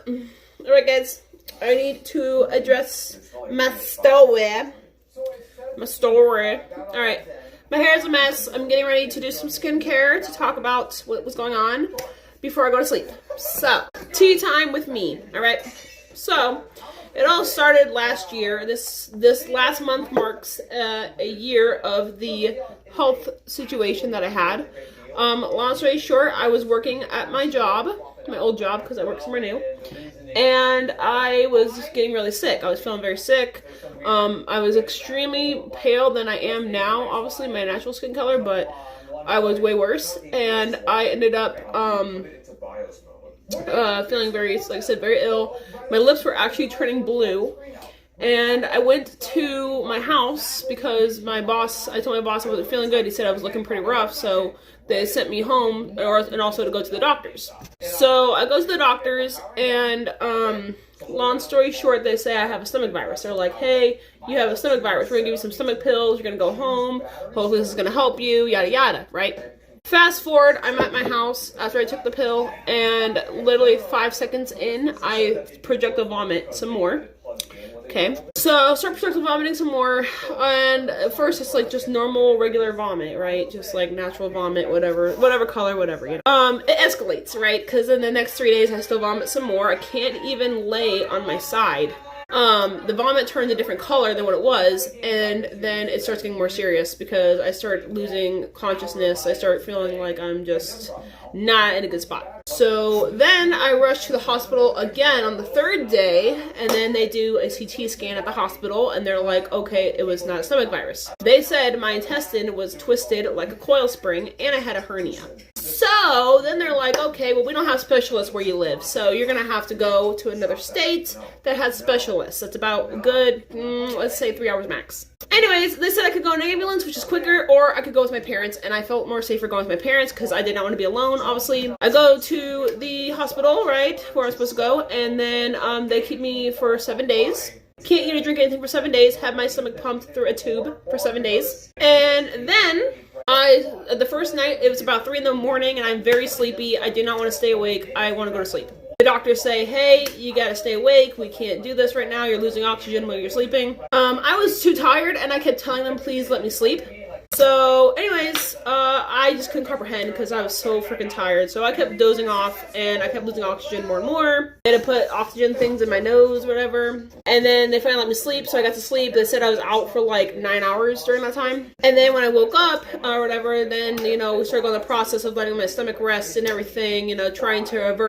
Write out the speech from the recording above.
Alright guys, I need to address my story. Alright, my hair is a mess. I'm getting ready to do some skincare to talk about what was going on before I go to sleep. So, tea time with me, alright? So, it all started last year. This last month marks a year of the health situation that I had. Long story short, I was working at my job, my old job, because I work somewhere new, and I was getting really sick. I was feeling very sick. I was extremely pale than I am now, obviously my natural skin color, but I was way worse, and I ended up feeling very, like I said, very ill. My lips were actually turning blue, and I went to my house because I told my boss I wasn't feeling good. He said I was looking pretty rough, so they sent me home, and also to go to the doctors. So I go to the doctors, and long story short, they say I have a stomach virus. They're like, hey, you have a stomach virus. We're gonna give you some stomach pills. You're gonna go home. Hopefully this is gonna help you, yada yada, right? Fast forward, I'm at my house after I took the pill, and literally 5 seconds in, I projectile vomit some more. Okay, so I start projectile vomiting some more, and at first it's like just normal, regular vomit, right? Just like natural vomit, whatever color, whatever, you know. It escalates, right? Because in the next 3 days I still vomit some more. I can't even lay on my side. The vomit turns a different color than what it was, and then it starts getting more serious because I start losing consciousness. I start feeling like I'm just not in a good spot. So then I rush to the hospital again on the 3rd day, and then they do a CT scan at the hospital, and they're like, okay, it was not a stomach virus. They said my intestine was twisted like a coil spring, and I had a hernia. So then they're like, okay, well, we don't have specialists where you live, so you're gonna have to go to another state that has specialists. That's about a good, let's say 3 hours max. Anyways, they said I could go in an ambulance, which is quicker, or I could go with my parents, and I felt more safer going with my parents because I did not want to be alone, obviously. I go to the hospital, right, where I'm supposed to go, and then they keep me for 7 days. Can't eat or drink anything for 7 daes, have my stomach pumped through a tube for 7 days. And then the first night, it was about 3 in the morning, and I'm very sleepy. I do not want to stay awake. I want to go to sleep. The doctors say, hey, you gotta stay awake. We can't do this right now. You're losing oxygen while you're sleeping. I was too tired, and I kept telling them, please let me sleep. So anyways, I just couldn't comprehend because I was so freaking tired. So I kept dozing off, and I kept losing oxygen more and more. They had to put oxygen things in my nose, whatever. And then they finally let me sleep, so I got to sleep. They said I was out for like 9 hours during that time. And then when I woke up, or whatever, then, you know, we started going the process of letting my stomach rest and everything, you know, trying to avert